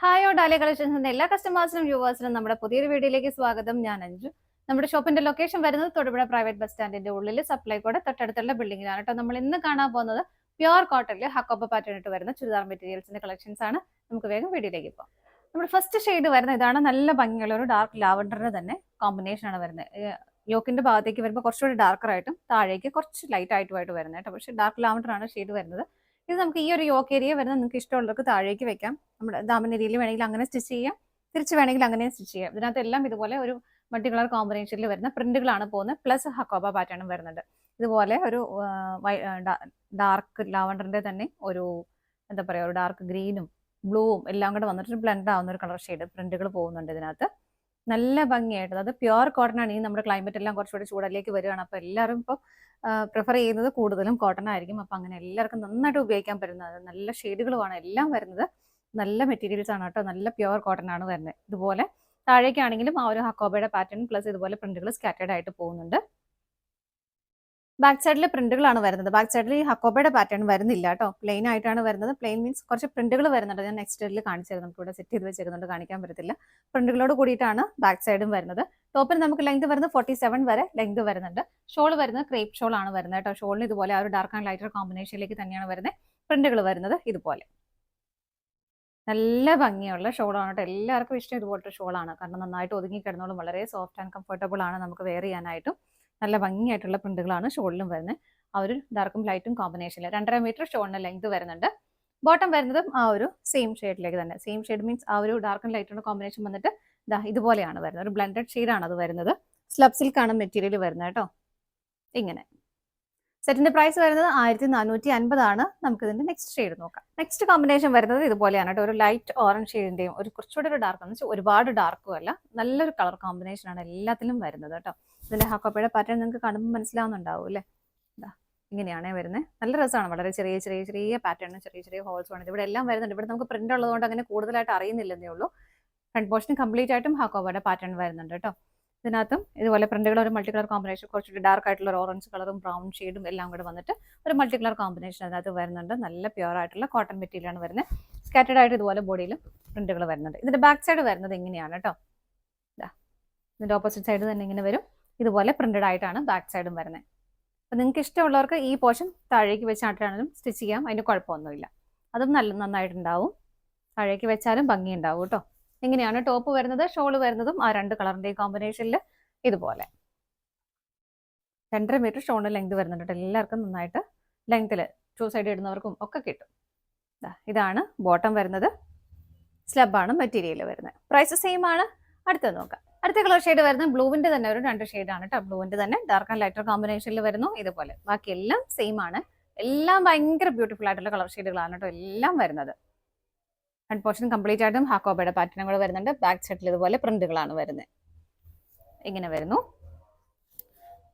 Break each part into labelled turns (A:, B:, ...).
A: Hi dahlia കളക്ഷൻസിന്റെ എല്ലാ കസ്റ്റമേഴ്സിനും വ്യൂവേഴ്സിനും നമ്മുടെ പുതിയൊരു വീഡിയോയിലേക്ക് സ്വാഗതം. ഞാൻ അഞ്ജു. നമ്മുടെ ഷോപ്പിന്റെ ലൊക്കേഷൻ വരുന്നത് തൊടുപുഴ പ്രൈവറ്റ് ബസ് സ്റ്റാൻഡിന്റെ ഉള്ളിൽ സപ്ലൈകോടെ തൊട്ടടുത്തുള്ള ബിൽഡിംഗിലാണ് കേട്ടോ. നമ്മൾ ഇന്ന് കാണാൻ പോകുന്നത് പ്യുവർ കോട്ടണിൽ ഹക്കോബ പാറ്റേൺ ഇട്ട് വരുന്ന ചുരിദാർ മെറ്റീരിയൽസിന്റെ കളക്ഷൻസ് ആണ്. നമുക്ക് വേഗം വീഡിയോയിലേക്ക് പോകാം. നമ്മുടെ ഫസ്റ്റ് ഷെയ്ഡ് വരുന്നത് ഇതാണ്. നല്ല ഭംഗിയുള്ള ഒരു ഡാർക്ക് ലാവൻഡറിന്റെ തന്നെ കോമ്പിനേഷൻ ആണ് വരുന്നത്. യോക്കിന്റെ ഭാഗത്തേക്ക് വരുമ്പോൾ കുറച്ചുകൂടി ഡാർക്കർ ആയിട്ടും താഴേക്ക് കുറച്ച് ലൈറ്റ് ആയിട്ടുമായിട്ട് വരുന്നത് കേട്ടോ. പക്ഷേ ഡാർക്ക് ലാവൻഡർ ആണ് ഷെയ്ഡ് വരുന്നത്. ഇത് നമുക്ക് ഈ ഒരു യോക്ക് ഏരിയ വരുന്നത് നിങ്ങൾക്ക് ഇഷ്ടമുള്ളവർക്ക് താഴേക്ക് വെക്കാം. നമ്മുടെ ദാമൻ ഏരിയയിൽ വേണമെങ്കിൽ അങ്ങനെ സ്റ്റിച്ച് ചെയ്യാം, തിരിച്ച് വേണമെങ്കിൽ അങ്ങനെ സ്റ്റിച്ച് ചെയ്യാം. ഇതിനകത്ത് എല്ലാം ഇതുപോലെ ഒരു മൾട്ടി കളർ കോമ്പിനേഷനിൽ വരുന്ന പ്രിന്റുകളാണ് പോകുന്നത്. പ്ലസ് ഹക്കോബ പാറ്റേണും വരുന്നുണ്ട്. ഇതുപോലെ ഒരു ഡാർക്ക് ലാവണ്ടറിന്റെ തന്നെ ഒരു എന്താ പറയുക, ഒരു ഡാർക്ക് ഗ്രീനും ബ്ലൂവും എല്ലാം കൂടെ വന്നിട്ട് ബ്ലെൻഡ് ആവുന്ന ഒരു കളർ ഷെയ്ഡ് പ്രിന്റുകൾ പോകുന്നുണ്ട് ഇതിനകത്ത്. നല്ല ഭംഗിയായിട്ട്, അത് പ്യുവർ കോട്ടൺ ആണ്. ഈ നമ്മുടെ ക്ലൈമറ്റ് എല്ലാം കുറച്ചുകൂടി ചൂടിലേക്ക് വരികയാണ്. അപ്പോൾ എല്ലാവരും ഇപ്പോൾ പ്രിഫർ ചെയ്യുന്നത് കൂടുതലും കോട്ടൺ ആയിരിക്കും. അപ്പം അങ്ങനെ എല്ലാവർക്കും നന്നായിട്ട് ഉപയോഗിക്കാൻ പറ്റുന്നത് നല്ല ഷെയ്ഡുകളുമാണ് എല്ലാം വരുന്നത്. നല്ല മെറ്റീരിയൽസ് ആണ് കേട്ടോ. നല്ല പ്യുവർ കോട്ടൺ ആണ് വരുന്നത്. ഇതുപോലെ താഴേക്കാണെങ്കിലും ആ ഒരു ഹക്കോബയുടെ പാറ്റേൺ പ്ലസ് ഇതുപോലെ പ്രിന്റുകൾ സ്കാറ്റേഡ് ആയിട്ട് പോകുന്നുണ്ട്. ബാക്ക് സൈഡിൽ പ്രിന്റുകളാണ് വരുന്നത്. ബാക്ക് സൈഡിൽ ഈ ഹക്കോബയുടെ പാറ്റേൺ വരുന്നില്ല കേട്ടോ. പ്ലെയിൻ ആയിട്ടാണ് വരുന്നത്. പ്ലെയിൻ മീൻസ് കുറച്ച് പ്രിന്റുകൾ വരുന്നുണ്ട്. ഞാൻ നെക്സ്റ്റ് സ്റ്റൈലിൽ കാണിച്ചു തരും. നമുക്ക് ഇവിടെ സെറ്റ് ചെയ്ത് വെച്ചിരുന്നുണ്ട്, കാണിക്കാൻ പറ്റത്തില്ല. പ്രിന്റുകളോട് കൂടിയിട്ടാണ് ബാക്ക് സൈഡും വരുന്നത്. ടോപ്പിന് നമുക്ക് ലെങ്ത് വരുന്നത് 47 വരെ ലെങ്ത് വരുന്നുണ്ട്. ഷോൾ വരുന്നത് ക്രേപ്പ് ഷോൾ ആണ് വരുന്നത് കേട്ടോ. ഷോളിന് ഇതുപോലെ ആ ഒരു ഡാർക്ക് ആൻഡ് ലൈറ്റർ കോമ്പിനേഷനിലേക്ക് തന്നെയാണ് വരുന്നത്. പ്രിന്റുകൾ വരുന്നത് ഇതുപോലെ നല്ല ഭംഗിയുള്ള ഷോളാണ് കേട്ടോ. എല്ലാവർക്കും ഇഷ്ടം ഇതുപോലത്തെ ഷോളാണ്. കാരണം നന്നായിട്ട് ഒതുങ്ങി കിടന്നോളും. വളരെ സോഫ്റ്റ് ആൻഡ് കംഫർട്ടബിൾ ആണ്. നമുക്ക് വെയർ ചെയ്യാനായിട്ടും നല്ല ഭംഗിയായിട്ടുള്ള പ്രിന്റുകളാണ് ഷോളിലും വരുന്നത്. ആ ഒരു ഡാർക്കും ലൈറ്റും കോമ്പിനേഷനിൽ 2.5 മീറ്റർ ഷോളിന് ലെങ്ത് വരുന്നുണ്ട്. ബോട്ടം വരുന്നതും ആ ഒരു സെയിം ഷെയ്ഡിലേക്ക് തന്നെ. സെയിം ഷെയ്ഡ് മീൻസ് ആ ഒരു ഡാർക്കും ലൈറ്റിന്റെ കോമ്പിനേഷൻ വന്നിട്ട് ഇതുപോലെയാണ് വരുന്നത്. ഒരു ബ്ലെൻഡഡ് ഷെയ്ഡാണ് അത് വരുന്നത്. സ്ലബ് സിൽക്കാണ് മെറ്റീരിയൽ വരുന്നത് കേട്ടോ. ഇങ്ങനെ സെറ്റിന്റെ പ്രൈസ് വരുന്നത് 1450 ആണ്. നമുക്ക് ഇതിന്റെ നെക്സ്റ്റ് ഷെയ്ഡ് നോക്കാം. നെക്സ്റ്റ് കോമ്പിനേഷൻ വരുന്നത് ഇതുപോലെയാണ് കേട്ടോ. ഒരു ലൈറ്റ് ഓറഞ്ച് ഷെയ്ഡിന്റെയും ഒരു കുറച്ചുകൂടി ഒരു ഡാർക്ക് എന്ന് വെച്ചാൽ ഒരുപാട് ഡാർക്കും അല്ല, നല്ലൊരു കളർ കോമ്പിനേഷൻ ആണ് എല്ലാത്തിലും വരുന്നത് കേട്ടോ. ഇതിന്റെ ഹക്കോബയുടെ പാറ്റേൺ നിങ്ങൾക്ക് കാണുമ്പോൾ മനസ്സിലാവുന്നുണ്ടാവും അല്ലേ. ഇങ്ങനെയാണേ വരുന്നത്. നല്ല രസമാണ്. വളരെ ചെറിയ ചെറിയ ചെറിയ പാറ്റേൺ, ചെറിയ ചെറിയ ഹോൾസ് ആണ് ഇവിടെ എല്ലാം വരുന്നുണ്ട്. ഇവിടെ നമുക്ക് പ്രിന്റ് ഉള്ളതുകൊണ്ട് അങ്ങനെ കൂടുതലായിട്ട് അറിയുന്നില്ലെന്നേ ഉള്ളൂ. ഫ്രണ്ട് പോർഷൻ കംപ്ലീറ്റ് ആയിട്ടും ഹക്കോബയുടെ പാറ്റേൺ വരുന്നുണ്ട് കേട്ടോ. ഇതിനകത്തും ഇതുപോലെ പ്രിന്റുകൾ ഒരു മൾട്ടി കളർ കോമ്പിനേഷൻ, കുറച്ചുകൂടി ഡാർക്ക് ആയിട്ടുള്ള ഒരു ഓറഞ്ച് കളറും ബ്രൗൺ ഷെയ്ഡും എല്ലാം കൂടെ വന്നിട്ട് ഒരു മൾട്ടി കളർ കോമ്പിനേഷൻ അതിനകത്ത് വരുന്നുണ്ട്. നല്ല പ്യുവർ ആയിട്ടുള്ള കോട്ടൺ മെറ്റീരിയൽ ആണ് വരുന്നത്. സ്കാറ്റേഡ് ആയിട്ട് ഇതുപോലെ ബോഡിയിലും പ്രിന്റുകൾ വരുന്നുണ്ട്. ഇതിന്റെ ബാക്ക് സൈഡ് വരുന്നത് ഇങ്ങനെയാണ് കേട്ടോ. ഇതിന്റെ ഓപ്പോസിറ്റ് സൈഡ് തന്നെ ഇങ്ങനെ വരും. ഇതുപോലെ പ്രിന്റഡ് ആയിട്ടാണ് ബാക്ക് സൈഡും വരുന്നത്. അപ്പം നിങ്ങൾക്ക് ഇഷ്ടമുള്ളവർക്ക് ഈ പോർഷൻ താഴേക്ക് വെച്ചാണെങ്കിലും സ്റ്റിച്ച് ചെയ്യാം. അതിന് കുഴപ്പമൊന്നുമില്ല. അതും നന്നായിട്ടുണ്ടാവും. താഴേക്ക് വെച്ചാലും ഭംഗി ഉണ്ടാവും കേട്ടോ. ഇങ്ങനെയാണ് ടോപ്പ് വരുന്നത്. ഷോള് വരുന്നതും ആ രണ്ട് കളറിന്റെയും കോമ്പിനേഷനിൽ ഇതുപോലെ 2.5 മീറ്റർ ഷോളിന് ലെങ്ത് വരുന്നുണ്ട്. എല്ലാവർക്കും നന്നായിട്ട് ലെങ്ത്തിൽ 2 സൈഡ് ഇടുന്നവർക്കും ഒക്കെ കിട്ടും. ഇതാണ് ബോട്ടം വരുന്നത്. സ്ലബാണ് മെറ്റീരിയൽ വരുന്നത്. പ്രൈസ് സെയിം ആണ്. അടുത്തത് നോക്കാം. അടുത്ത കളർ ഷെയ്ഡ് വരുന്നത് ബ്ലൂവിന്റെ തന്നെ ഒരു 2 ഷെയ്ഡാണ് കേട്ടോ. ബ്ലൂവിന്റെ തന്നെ ഡാർക്ക് ആൻഡ് ലൈറ്റർ കോമ്പിനേഷനിൽ വരുന്നു. ഇതുപോലെ ബാക്കി എല്ലാം സെയിം ആണ്. എല്ലാം ഭയങ്കര ബ്യൂട്ടിഫുൾ ആയിട്ടുള്ള കളർ ഷെയ്ഡുകളാണ് കേട്ടോ എല്ലാം വരുന്നത്. ഫ്രണ്ട് പോർഷൻ കംപ്ലീറ്റ് ആയിട്ടും ഹക്കോബയുടെ പാറ്റേൺ കൂടെ വരുന്നുണ്ട്. ബാക്ക് സൈഡിൽ ഇതുപോലെ പ്രിന്റുകളാണ് വരുന്നത്. ഇങ്ങനെ വരുന്നു.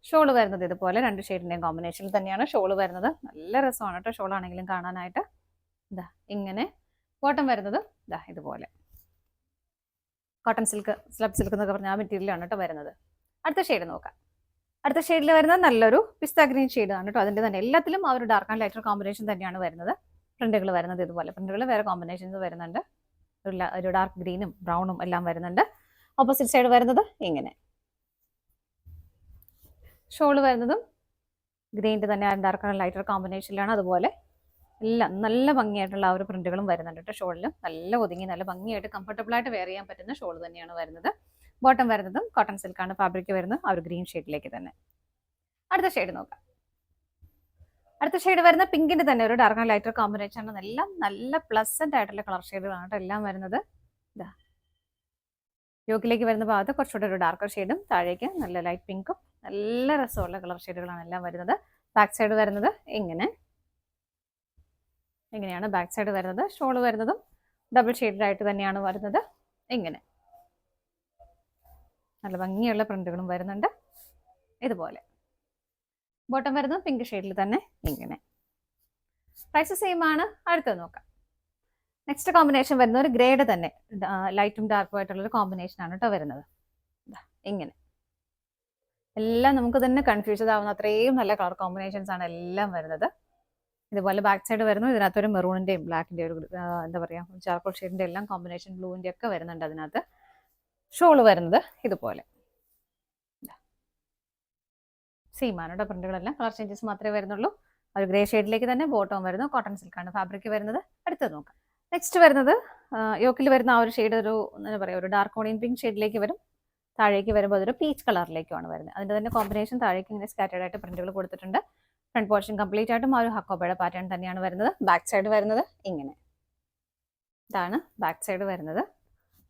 A: ഷോള് വരുന്നത് ഇതുപോലെ 2 ഷെയ്ഡിന്റെയും കോമ്പിനേഷനിൽ തന്നെയാണ് ഷോള് വരുന്നത്. നല്ല രസമാണ് കേട്ടോ ഷോൾ ആണെങ്കിലും കാണാനായിട്ട്. ഇങ്ങനെ ബോട്ടം വരുന്നത് ഇതുപോലെ കോട്ടൺ സിൽക്ക്, സ്ലബ് സിൽക്ക് എന്നൊക്കെ പറഞ്ഞ ആ മെറ്റീരിയലാണ് കേട്ടോ വരുന്നത്. അടുത്ത ഷെയ്ഡ് നോക്കാം. അടുത്ത ഷെയ്ഡിൽ വരുന്നത് നല്ലൊരു പിസ്ത ഗ്രീൻ ഷെയ്ഡാണ് കേട്ടോ. അതിന്റെ തന്നെ എല്ലാത്തിലും ആ ഒരു ഡാർക്ക് ആൻഡ് ലൈറ്റർ കോമ്പിനേഷൻ തന്നെയാണ് വരുന്നത്. പ്രിന്റുകൾ വരുന്നത് ഇതുപോലെ. പ്രിന്റുകൾ വേറെ കോമ്പിനേഷൻസ് വരുന്നുണ്ട്. ഒരു ഡാർക്ക് ഗ്രീനും ബ്രൗണും എല്ലാം വരുന്നുണ്ട്. ഓപ്പോസിറ്റ് സൈഡ് വരുന്നത് ഇങ്ങനെ. ഷോള് വരുന്നതും ഗ്രീനിന്റെ തന്നെ ഡാർക്ക് ആൻഡ് ലൈറ്റർ കോമ്പിനേഷനിലാണ്. അതുപോലെ എല്ലാം നല്ല ഭംഗിയായിട്ടുള്ള ആ ഒരു പ്രിന്റുകളും വരുന്നുണ്ട് കേട്ടോ. ഷോളിലും നല്ല ഒതുങ്ങി നല്ല ഭംഗിയായിട്ട് കംഫർട്ടബിൾ ആയിട്ട് വെയർ ചെയ്യാൻ പറ്റുന്ന ഷോൾ തന്നെയാണ് വരുന്നത്. ബോട്ടം വരുന്നതും കോട്ടൺ സിൽക്കാണ് ഫാബ്രിക് വരുന്നത്. ആ ഒരു ഗ്രീൻ ഷെയ്ഡിലേക്ക് തന്നെ. അടുത്ത ഷെയ്ഡ് നോക്കാം. അടുത്ത ഷെയ്ഡ് വരുന്ന പിങ്കിന്റെ തന്നെ ഒരു ഡാർക്ക് ആൻഡ് ലൈറ്റർ കോമ്പിനേഷൻ ആണ്. എല്ലാം നല്ല പ്ലസന്റ് ആയിട്ടുള്ള കളർ ഷെയ്ഡുകളാണ് കേട്ടോ എല്ലാം വരുന്നത്. യോക്കിലേക്ക് വരുന്ന ഭാഗത്ത് കുറച്ചുകൂടെ ഒരു ഡാർക്കർ ഷെയ്ഡും താഴേക്ക് നല്ല ലൈറ്റ് പിങ്കും നല്ല രസമുള്ള കളർ ഷെയ്ഡുകളാണ് എല്ലാം വരുന്നത്. ബാക്ക് സൈഡ് വരുന്നത് ഇങ്ങനെയാണ് ബാക്ക് സൈഡ് വരുന്നത്. ഷോള് വരുന്നതും ഡബിൾ ഷെയ്ഡായിട്ട് തന്നെയാണ് വരുന്നത്. ഇങ്ങനെ നല്ല ഭംഗിയുള്ള പ്രിന്റുകളും വരുന്നുണ്ട്. ഇതുപോലെ ബോട്ടം വരുന്നത് പിങ്ക് ഷെയ്ഡിൽ തന്നെ ഇങ്ങനെ. പ്രൈസ് സെയിം ആണ്. അടുത്തത് നോക്കാം. നെക്സ്റ്റ് കോമ്പിനേഷൻ വരുന്ന ഒരു ഗ്രേഡ് തന്നെ ലൈറ്റും ഡാർക്കും ആയിട്ടുള്ളൊരു കോമ്പിനേഷൻ ആണ് കേട്ടോ വരുന്നത്. ഇങ്ങനെ എല്ലാം നമുക്ക് തന്നെ കൺഫ്യൂസ്ഡ് ആവുന്ന അത്രയും നല്ല കളർ കോമ്പിനേഷൻസ് ആണ് എല്ലാം വരുന്നത്. ഇതുപോലെ ബാക്ക് സൈഡ് വരുന്നു. ഇതിനകത്തൊരു മെറൂണിന്റെയും ബ്ലാക്കിന്റെയും ഒരു എന്താ പറയുക ചാർക്കോൾ ഷെയ്ഡിന്റെ എല്ലാം കോമ്പിനേഷൻ ബ്ലൂവിന്റെ ഒക്കെ വരുന്നുണ്ട് അതിനകത്ത്. ഷോള് വരുന്നത് ഇതുപോലെ സെയിം ആണ് കേട്ടോ. പ്രിന്റുകളെല്ലാം കളർ ചേഞ്ചസ് മാത്രമേ വരുന്നുള്ളൂ. ഒരു ഗ്രേ ഷെയ്ഡിലേക്ക് തന്നെ ബോട്ടം വരുന്നു. കോട്ടൺ സിൽക്കാണ് ഫാബ്രിക് വരുന്നത്. അടുത്തത് നോക്കാം. നെക്സ്റ്റ് വരുന്നത് യോക്കിൽ വരുന്ന ആ ഒരു ഷെയ്ഡ് ഒരു എന്താ പറയുക ഒരു ഡാർക്ക് ഓണിയൻ പിങ്ക് ഷെയ്ഡിലേക്ക് വരും. താഴേക്ക് വരുമ്പോൾ അതൊരു പീച്ച് കളറിലേക്കാണ് വരുന്നത്. അതിന്റെ തന്നെ കോമ്പിനേഷൻ താഴേക്ക് ഇങ്ങനെ സ്കാറ്റേഡ് ആയിട്ട് പ്രിന്റുകൾ കൊടുത്തിട്ടുണ്ട്. ഫ്രണ്ട് പോർഷൻ കംപ്ലീറ്റ് ആയിട്ടും ആ ഒരു ഹക്കോബയുടെ പാറ്റേൺ തന്നെയാണ് വരുന്നത്. ബാക്ക് സൈഡ് വരുന്നത് ഇങ്ങനെ. ഇതാണ് ബാക്ക് സൈഡ് വരുന്നത്.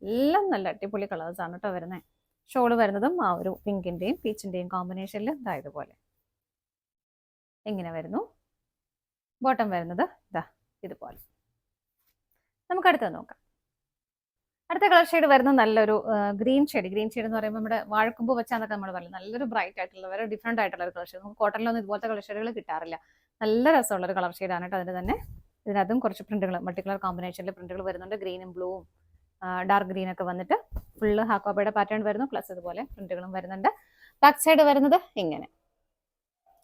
A: എല്ലാം നല്ല അടിപൊളി കളേഴ്സ് ആണ് കേട്ടോ വരുന്നത്. ഷോള് വരുന്നതും ആ ഒരു പിങ്കിന്റെയും പീച്ചിന്റെയും കോമ്പിനേഷനിൽ ഇതുപോലെ ഇങ്ങനെ വരുന്നു. ബോട്ടം വരുന്നത് ഇതുപോലെ. നമുക്ക് അടുത്തത് നോക്കാം. അടുത്ത കളർ ഷെയ്ഡ് വരുന്നത് നല്ലൊരു ഗ്രീൻ ഷെയ്ഡ്. ഗ്രീൻ ഷെയ്ഡ് എന്ന് പറയുമ്പോൾ നമ്മുടെ വാഴക്കുമ്പ് വെച്ചാന്നൊക്കെ നമ്മൾ പറയുന്നത് നല്ലൊരു ബ്രൈറ്റ് ആയിട്ടുള്ള വളരെ ഡിഫറെന്റ് ആയിട്ടുള്ള ഒരു കളർ ഷെയ്ഡ്. നമുക്ക് കോട്ടണിലൊന്നും ഇതുപോലത്തെ കളർ ഷെയ്ഡുകൾ കിട്ടാറില്ല. നല്ല രസമുള്ള ഒരു കളർ ഷെയ്ഡാണ് കേട്ടോ. അതിന് തന്നെ ഇതിനകത്തും കുറച്ച് പ്രിന്റുകൾ മൾട്ടി കളർ കോമ്പിനേഷനിൽ പ്രിന്റുകൾ വരുന്നുണ്ട്. ഗ്രീനും ബ്ലൂവും ഡാർക്ക് ഗ്രീൻ ഒക്കെ വന്നിട്ട് ഫുള്ള് ഹാക്കോബയുടെ പാറ്റേൺ വരുന്നു. പ്ലസ് ഇതുപോലെ പ്രിന്റുകളും വരുന്നുണ്ട്. ബാക്ക് സൈഡ് വരുന്നത് ഇങ്ങനെ.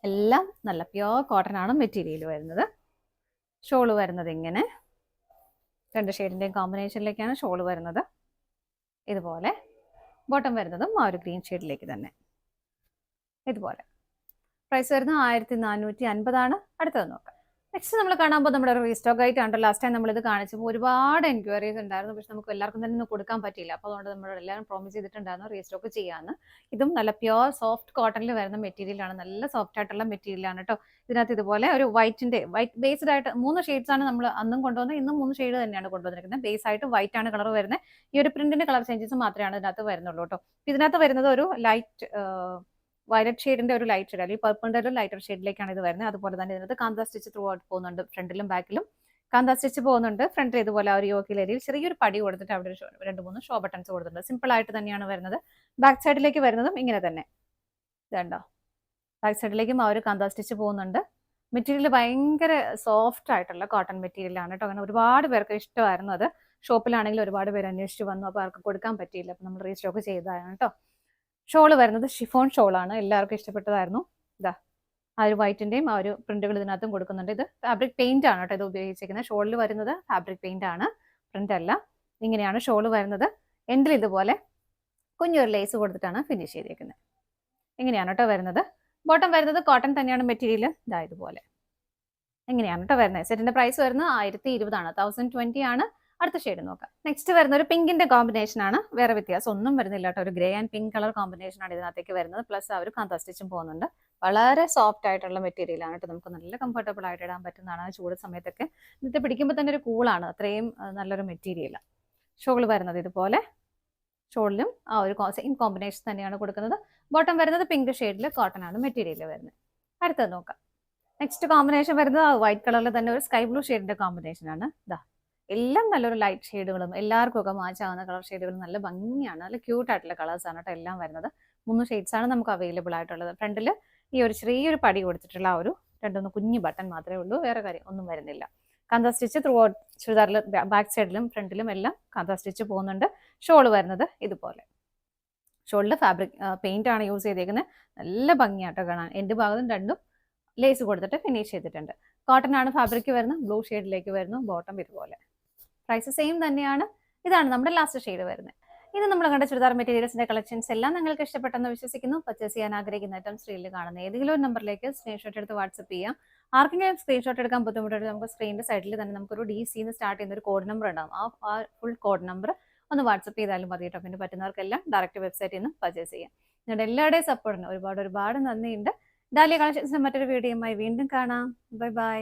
A: എല്ലാം നല്ല പ്യോർ കോട്ടൺ ആണ് മെറ്റീരിയൽ വരുന്നത്. ഷോള് വരുന്നത് ഇങ്ങനെ. രണ്ട് ഷെയ്ഡിന്റെയും കോമ്പിനേഷനിലേക്കാണ് ഷോള് വരുന്നത്. ഇതുപോലെ ബോട്ടം വരുന്നതും ആ ഒരു ഗ്രീൻ ഷെയ്ഡിലേക്ക് തന്നെ ഇതുപോലെ. പ്രൈസ് വരുന്നത് 1450 അടുത്തത് നോക്കാം. നെക്സ്റ്റ് നമ്മൾ കാണാൻ പോകുമ്പോൾ നമ്മുടെ ഒരു റീസ്റ്റോക്ക് ആയിട്ട് ആണ്. ലാസ്റ്റ് ടൈം നമ്മളിത് കാണിച്ചപ്പോൾ ഒരുപാട് എൻക്വയറീസ് ഉണ്ടായിരുന്നു. പക്ഷെ നമുക്ക് എല്ലാവർക്കും തന്നെ കൊടുക്കാൻ പറ്റിയില്ല. അപ്പോൾ അതുകൊണ്ട് നമ്മൾ എല്ലാവരും പ്രോമിസ് ചെയ്തിട്ടുണ്ടായിരുന്നു റീസ്റ്റോക്ക് ചെയ്യാമെന്ന്. ഇതും നല്ല പ്യോർ സോഫ്റ്റ് കോട്ടണിൽ വരുന്ന മെറ്റീരിയലാണ്. നല്ല സോഫ്റ്റ് ആയിട്ടുള്ള മെറ്റീരിയലാണ് കേട്ടോ. ഇതിനകത്ത് ഇതുപോലെ ഒരു വൈറ്റ് ബേസ്ഡ് ആയിട്ട് 3 ഷെയ്ഡ്സ് ആണ് നമ്മൾ അന്നും കൊണ്ടുവന്നത്. ഇന്നും 3 ഷെയ്ഡ് തന്നെയാണ് കൊണ്ടുവന്നിരിക്കുന്നത്. ബേസ് ആയിട്ട് വൈറ്റ് ആണ് കളർ വരുന്നത്. ഈ ഒരു പ്രിന്റിന്റെ കളർ ചേഞ്ചസ് മാത്രമാണ് ഇതിനകത്ത് വരുന്നുള്ളൂ കേട്ടോ. ഇതിനകത്ത് വരുന്നത് ഒരു ലൈറ്റ് വയലറ്റ് ഷെയ്ഡിന്റെ ഒരു ലൈറ്റ് ഷെയ്ഡ് അല്ലെങ്കിൽ പർപ്പിളിന്റെ ഒരു ലൈറ്റർ ഷെയ്ഡിലേക്കാണ് ഇത് വരുന്നത്. അതുപോലെ തന്നെ ഇതിനകത്ത് കാന്താ സ്റ്റിച്ച് ത്രൂ ഔട്ട് പോകുന്നുണ്ട്. ഫ്രണ്ടിലും ബാക്കിലും കാന്താ സ്റ്റിച്ച് പോകുന്നുണ്ട്. ഫ്രണ്ടിൽ ഇതുപോലെ ഒരു യോക്കിൽ ഏരിയയിൽ ചെറിയൊരു പടി കൊടുത്തിട്ട് അവിടെ 2-3 ഷോ ബട്ടൺസ് കൊടുത്തിട്ടുണ്ട്. സിമ്പിൾ ആയിട്ട് തന്നെയാണ് വരുന്നത്. ബാക്ക് സൈഡിലേക്ക് വരുന്നതും ഇങ്ങനെ തന്നെ. ഇതുണ്ടോ, ബാക്ക് സൈഡിലേക്കും ആ ഒരു കാന്താ സ്റ്റിച്ച് പോകുന്നുണ്ട്. മെറ്റീരിയൽ ഭയങ്കര സോഫ്റ്റ് ആയിട്ടുള്ള കോട്ടൺ മെറ്റീരിയൽ ആണ് കേട്ടോ. അങ്ങനെ ഒരുപാട് പേർക്ക് ഇഷ്ടമായിരുന്നു അത്. ഷോപ്പിലാണെങ്കിൽ ഒരുപാട് പേര് അന്വേഷിച്ച് വന്നു. അപ്പോൾ അവർക്ക് കൊടുക്കാൻ പറ്റിയില്ല. അപ്പോൾ നമ്മൾ റീസ്റ്റോക്ക് ചെയ്തതാണ് കേട്ടോ. ഷോള് വരുന്നത് ഷിഫോൺ ഷോളാണ്. എല്ലാവർക്കും ഇഷ്ടപ്പെട്ടതായിരുന്നു. ആ ഒരു വൈറ്റിന്റെയും ആ ഒരു പ്രിന്റുകൾ ഇതിനകത്തും കൊടുക്കുന്നുണ്ട്. ഇത് ഫാബ്രിക് പെയിന്റ് ആണ് കേട്ടോ ഇത് ഉപയോഗിച്ചിരിക്കുന്നത്. ഷോളിൽ വരുന്നത് ഫാബ്രിക് പെയിന്റ് ആണ്, പ്രിന്റ് അല്ല. ഇങ്ങനെയാണ് ഷോള് വരുന്നത്. എൻഡിൽ ഇതുപോലെ കുഞ്ഞൊരു ലേസ് കൊടുത്തിട്ടാണ് ഫിനിഷ് ചെയ്തിരിക്കുന്നത്. ഇങ്ങനെയാണ് കേട്ടോ വരുന്നത്. ബോട്ടം വരുന്നത് കോട്ടൺ തന്നെയാണ് മെറ്റീരിയൽ. ഇതുപോലെ ഇങ്ങനെയാണ് കേട്ടോ വരുന്നത്. സെറ്റിന്റെ പ്രൈസ് വരുന്നത് 1020 ആണ്. 1020 ആണ്. അടുത്ത ഷെയ്ഡ് നോക്കാം. നെക്സ്റ്റ് വരുന്ന ഒരു പിങ്കിന്റെ കോമ്പിനേഷൻ ആണ്. വേറെ വ്യത്യാസം ഒന്നും വരുന്നില്ല കേട്ടോ. ഒരു grey and pink colour combination ആണ് ഇതിനകത്തേക്ക് വരുന്നത്. പ്ലസ് ആ ഒരു കാന്താ സ്റ്റിച്ചും പോകുന്നുണ്ട്. വളരെ സോഫ്റ്റ് ആയിട്ടുള്ള മെറ്റീരിയൽ ആണ് കേട്ടോ. നമുക്ക് നല്ല കംഫർട്ടബിൾ ആയിട്ട് ഇടാൻ പറ്റുന്നതാണ്. ചൂട് സമയത്തൊക്കെ ഇന്നത്തെ പിടിക്കുമ്പോൾ തന്നെ ഒരു കൂളാണ്. അത്രയും നല്ലൊരു മെറ്റീരിയലാണ്. ഷോൾ വരുന്നത് ഇതുപോലെ. ഷോളിലും ആ ഒരു സെയിം കോമ്പിനേഷൻ തന്നെയാണ് കൊടുക്കുന്നത്. ബോട്ടം വരുന്നത് പിങ്ക് ഷെയ്ഡിൽ കോട്ടൺ ആണ് മെറ്റീരിയൽ വരുന്നത്. അടുത്തത് നോക്കാം. നെക്സ്റ്റ് കോമ്പിനേഷൻ വരുന്നത് വൈറ്റ് കളറിൽ തന്നെ ഒരു സ്കൈ ബ്ലൂ ഷെയ്ഡിന്റെ കോമ്പിനേഷൻ ആണ്. എല്ലാം നല്ലൊരു ലൈറ്റ് ഷെയ്ഡുകളും എല്ലാവർക്കും ഒക്കെ മാച്ച് ആവുന്ന കളർ ഷെയ്ഡുകളും നല്ല ഭംഗിയാണ്. നല്ല ക്യൂട്ട് ആയിട്ടുള്ള കളേഴ്സ് ആണ് കേട്ടോ എല്ലാം വരുന്നത്. 3 ഷെയ്ഡ്സ് ആണ് നമുക്ക് അവൈലബിൾ ആയിട്ടുള്ളത്. ഫ്രണ്ടിൽ ഈ ഒരു ചെറിയൊരു പടി കൊടുത്തിട്ടുള്ള ആ ഒരു 2 കുഞ്ഞു ബട്ടൺ മാത്രമേ ഉള്ളൂ. വേറെ കാര്യം ഒന്നും വരുന്നില്ല. കാന്താ സ്റ്റിച്ച് ത്രൂ ഔട്ട് ചുരിദാറിൽ ബാക്ക് സൈഡിലും ഫ്രണ്ടിലും എല്ലാം കാന്താ സ്റ്റിച്ച് പോകുന്നുണ്ട്. ഷോള് വരുന്നത് ഇതുപോലെ. ഷോളിൽ ഫാബ്രിക് പെയിന്റ് ആണ് യൂസ് ചെയ്തേക്കുന്നത്. നല്ല ഭംഗിയാട്ടോ കാണാൻ. എൻ്റെ ഭാഗത്തും 2 ലേസ് കൊടുത്തിട്ട് ഫിനിഷ് ചെയ്തിട്ടുണ്ട്. കോട്ടൺ ആണ് ഫാബ്രിക് വരുന്നത്. ബ്ലൂ ഷെയ്ഡിലേക്ക് വരുന്നു. ബോട്ടം ഇതുപോലെ. പ്രൈസ് സെയിം തന്നെയാണ്. ഇതാണ് നമ്മുടെ ലാസ്റ്റ് ഷെയ്ഡ് വരുന്നത്. ഇത് നമ്മൾ കണ്ട ചുരിദാർ മെറ്റീരിയൽസിന്റെ കളക്ഷൻസ് എല്ലാം നിങ്ങൾക്ക് ഇഷ്ടപ്പെട്ടെന്ന് വിശ്വസിക്കുന്നു. പർച്ചേസ് ചെയ്യാൻ ആഗ്രഹിക്കുന്ന ഐറ്റം സ്ക്രീനിൽ കാണുന്ന ഏതെങ്കിലും ഒരു നമ്പറിലേക്ക് സ്ക്രീൻഷോട്ട് എടുത്ത് വാട്സ്ആപ്പ് ചെയ്യാം. ആർക്കെങ്കിലും സ്ക്രീൻഷോട്ട് എടുക്കാൻ ബുദ്ധിമുട്ടായിട്ട് നമുക്ക് സ്ക്രീനിന്റെ സൈഡിൽ തന്നെ നമുക്കൊരു DC എന്ന് സ്റ്റാർട്ട് ചെയ്യുന്ന ഒരു കോഡ് നമ്പർ ഉണ്ടാവും. ആ ഫുൾ കോഡ് നമ്പർ ഒന്ന് വാട്സ്ആപ്പ് ചെയ്താലും മതി കേട്ടോ. പിന്നെ പറ്റുന്നവർക്കെല്ലാം ഡയറക്റ്റ് വെബ്സൈറ്റിൽ നിന്ന് പർച്ചേസ് ചെയ്യാം. നിങ്ങളുടെ എല്ലാവരുടെയും സപ്പോർട്ടിന് ഒരുപാട് നന്ദിയുണ്ട്. ഡാലിയ കളക്ഷൻസിന്റെ മറ്റൊരു വീഡിയോയുമായി വീണ്ടും കാണാം. Bye bye.